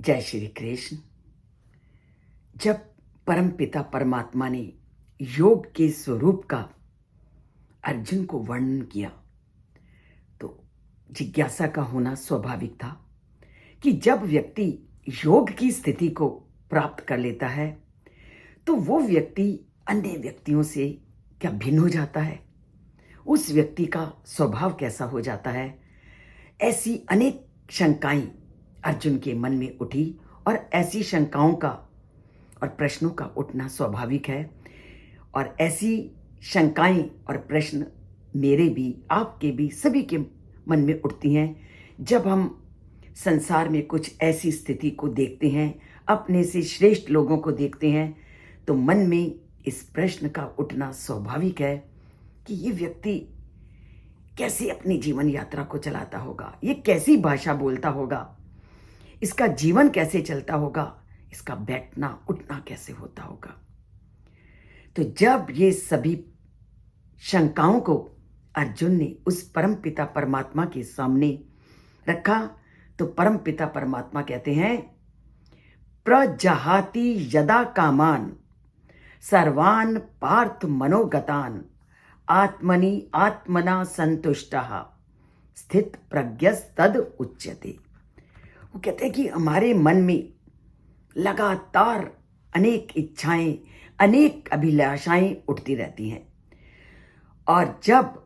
जय श्री कृष्ण। जब परमपिता परमात्मा ने योग के स्वरूप का अर्जुन को वर्णन किया तो जिज्ञासा का होना स्वाभाविक था कि जब व्यक्ति योग की स्थिति को प्राप्त कर लेता है तो वो व्यक्ति अन्य व्यक्तियों से क्या भिन्न हो जाता है, उस व्यक्ति का स्वभाव कैसा हो जाता है। ऐसी अनेक शंकाएं अर्जुन के मन में उठी और ऐसी शंकाओं का और प्रश्नों का उठना स्वाभाविक है। और ऐसी शंकाएं और प्रश्न मेरे भी, आपके भी, सभी के मन में उठती हैं जब हम संसार में कुछ ऐसी स्थिति को देखते हैं, अपने से श्रेष्ठ लोगों को देखते हैं, तो मन में इस प्रश्न का उठना स्वाभाविक है कि ये व्यक्ति कैसे अपनी जीवन यात्रा को चलाता होगा, ये कैसी भाषा बोलता होगा, इसका जीवन कैसे चलता होगा, इसका बैठना उठना कैसे होता होगा। तो जब ये सभी शंकाओं को अर्जुन ने उस परमपिता परमात्मा के सामने रखा तो परमपिता परमात्मा कहते हैं, प्रजहाति यदा कामान सर्वान पार्थ मनोगतान आत्मनि आत्मना संतुष्टः स्थित प्रज्ञस्तद उच्यते। वो कहते हैं कि हमारे मन में लगातार अनेक इच्छाएं, अनेक अभिलाषाएं उठती रहती हैं और जब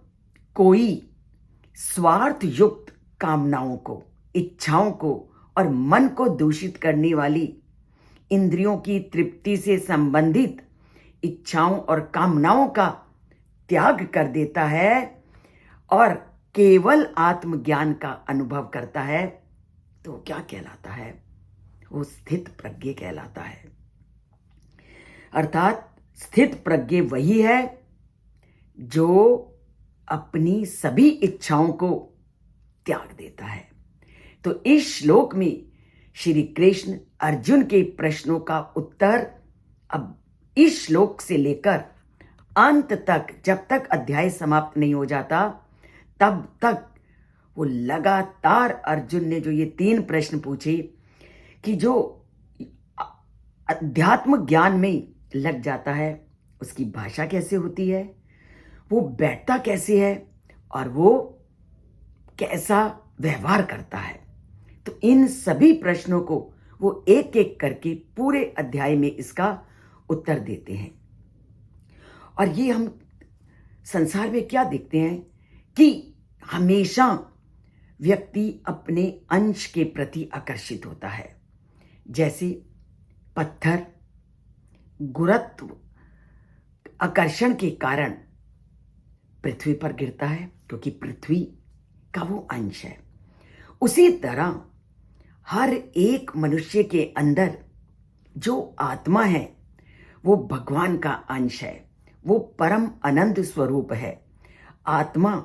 कोई स्वार्थ युक्त कामनाओं को, इच्छाओं को और मन को दूषित करने वाली इंद्रियों की तृप्ति से संबंधित इच्छाओं और कामनाओं का त्याग कर देता है और केवल आत्मज्ञान का अनुभव करता है तो क्या कहलाता है? वो स्थित प्रज्ञ कहलाता है। अर्थात स्थित प्रज्ञ वही है जो अपनी सभी इच्छाओं को त्याग देता है। तो इस श्लोक में श्री कृष्ण अर्जुन के प्रश्नों का उत्तर अब इस श्लोक से लेकर अंत तक, जब तक अध्याय समाप्त नहीं हो जाता तब तक वो लगातार अर्जुन ने जो ये 3 प्रश्न पूछे कि जो अध्यात्म ज्ञान में लग जाता है उसकी भाषा कैसे होती है, वो बैठता कैसे है और वो कैसा व्यवहार करता है। तो इन सभी प्रश्नों को वो एक एक करके पूरे अध्याय में इसका उत्तर देते हैं। और ये हम संसार में क्या देखते हैं कि हमेशा व्यक्ति अपने अंश के प्रति आकर्षित होता है। जैसे पत्थर गुरुत्व आकर्षण के कारण पृथ्वी पर गिरता है क्योंकि पृथ्वी का वो अंश है। उसी तरह हर एक मनुष्य के अंदर जो आत्मा है वो भगवान का अंश है, वो परम अनंत स्वरूप है। आत्मा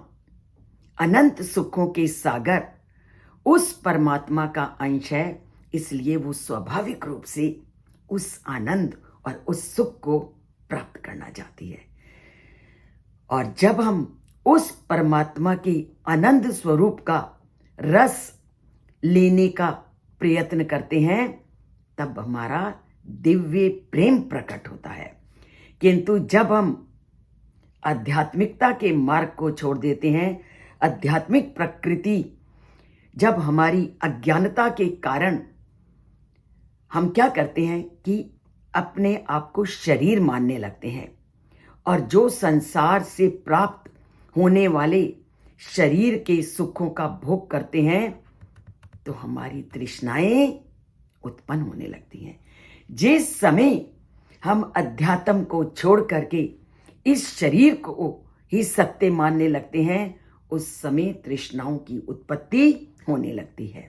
अनंत सुखों के सागर उस परमात्मा का अंश है, इसलिए वो स्वाभाविक रूप से उस आनंद और उस सुख को प्राप्त करना चाहती है। और जब हम उस परमात्मा के आनंद स्वरूप का रस लेने का प्रयत्न करते हैं तब हमारा दिव्य प्रेम प्रकट होता है। किंतु जब हम आध्यात्मिकता के मार्ग को छोड़ देते हैं, आध्यात्मिक प्रकृति जब हमारी अज्ञानता के कारण हम क्या करते हैं कि अपने आप को शरीर मानने लगते हैं और जो संसार से प्राप्त होने वाले शरीर के सुखों का भोग करते हैं तो हमारी तृष्णाएं उत्पन्न होने लगती हैं। जिस समय हम अध्यात्म को छोड़ करके इस शरीर को ही सत्य मानने लगते हैं उस समय तृष्णाओं की उत्पत्ति होने लगती है।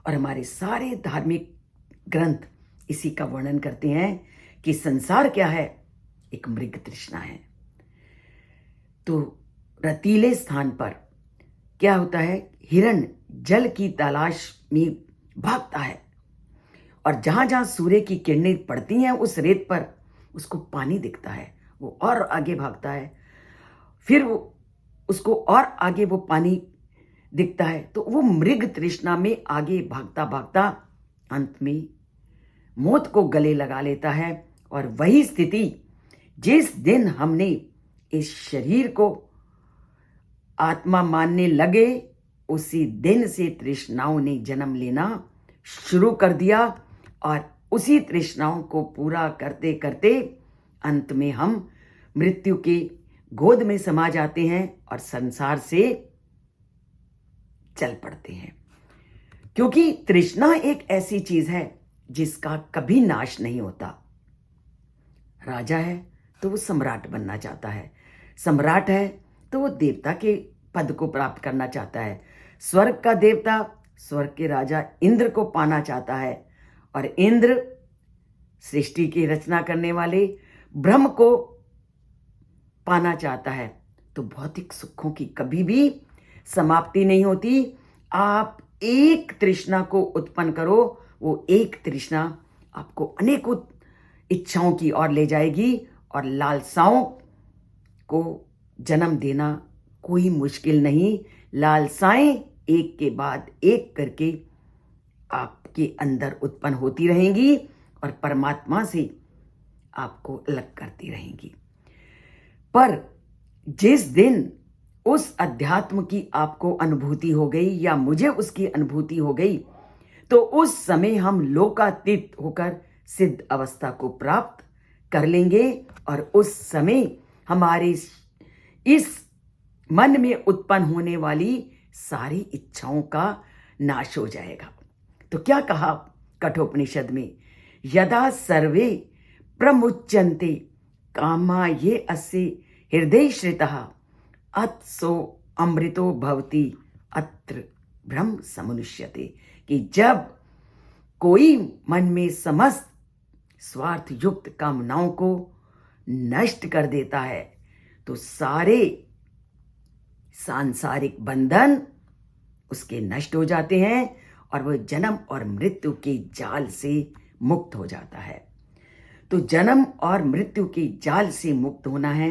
और हमारे सारे धार्मिक ग्रंथ इसी का वर्णन करते हैं कि संसार क्या है, एक मृग तृष्णा है। तो रतीले स्थान पर क्या होता है, हिरण जल की तलाश में भागता है और जहां जहां सूर्य की किरणें पड़ती हैं उस रेत पर उसको पानी दिखता है, वो और आगे भागता है। फिर वो उसको और आगे वो पानी दिखता है। तो वो मृग तृष्णा में आगे भागता भागता अंत में मौत को गले लगा लेता है। और वही स्थिति जिस दिन हमने इस शरीर को आत्मा मानने लगे, उसी दिन से तृष्णाओं ने जन्म लेना शुरू कर दिया। और उसी तृष्णाओं को पूरा करते करते अंत में हम मृत्यु के गोद में समा जाते हैं और संसार से चल पड़ते हैं। क्योंकि तृष्णा एक ऐसी चीज है जिसका कभी नाश नहीं होता। राजा है तो वो सम्राट बनना चाहता है, सम्राट है तो वो देवता के पद को प्राप्त करना चाहता है, स्वर्ग का देवता स्वर्ग के राजा इंद्र को पाना चाहता है, और इंद्र सृष्टि की रचना करने वाले ब्रह्म को पाना चाहता है। तो भौतिक सुखों की कभी भी समाप्ति नहीं होती। आप एक तृष्णा को उत्पन्न करो, वो एक तृष्णा आपको अनेकों इच्छाओं की ओर ले जाएगी, और लालसाओं को जन्म देना कोई मुश्किल नहीं। लालसाएं एक के बाद एक करके आपके अंदर उत्पन्न होती रहेंगी और परमात्मा से आपको अलग करती रहेंगी। पर जिस दिन उस अध्यात्म की आपको अनुभूति हो गई या मुझे उसकी अनुभूति हो गई, तो उस समय हम लोकातीत होकर सिद्ध अवस्था को प्राप्त कर लेंगे, और उस समय हमारे इस मन में उत्पन्न होने वाली सारी इच्छाओं का नाश हो जाएगा। तो क्या कहा कठोपनिषद में, यदा सर्वे प्रमुच्यन्ते कामा ये अस्य हृदय श्रितः अत्सो अमृतो भवति अत्र ब्रह्म समुष्यते। कि जब कोई मन में समस्त स्वार्थ युक्त कामनाओं को नष्ट कर देता है, तो सारे सांसारिक बंधन उसके नष्ट हो जाते हैं और वह जन्म और मृत्यु के जाल से मुक्त हो जाता है। तो जन्म और मृत्यु के जाल से मुक्त होना है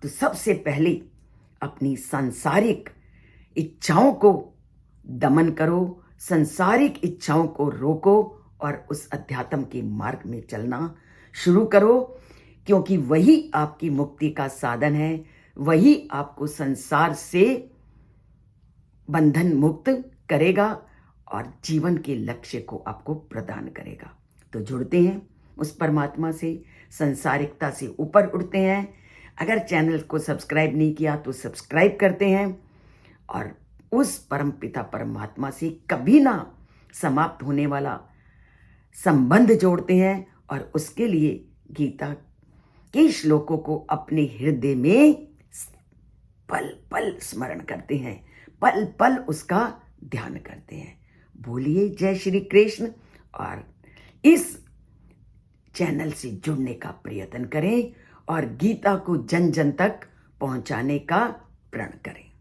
तो सबसे पहले अपनी सांसारिक इच्छाओं को दमन करो, सांसारिक इच्छाओं को रोको और उस अध्यात्म के मार्ग में चलना शुरू करो, क्योंकि वही आपकी मुक्ति का साधन है, वही आपको संसार से बंधन मुक्त करेगा और जीवन के लक्ष्य को आपको प्रदान करेगा। तो जुड़ते हैं उस परमात्मा से, संसारिकता से ऊपर उठते हैं। अगर चैनल को सब्सक्राइब नहीं किया तो सब्सक्राइब करते हैं और उस परम पिता परमात्मा से कभी ना समाप्त होने वाला संबंध जोड़ते हैं, और उसके लिए गीता के श्लोकों को अपने हृदय में पल पल स्मरण करते हैं, पल पल उसका ध्यान करते हैं। बोलिए जय श्री कृष्ण, और इस चैनल से जुड़ने का प्रयत्न करें और गीता को जन जन तक पहुंचाने का प्रण करें।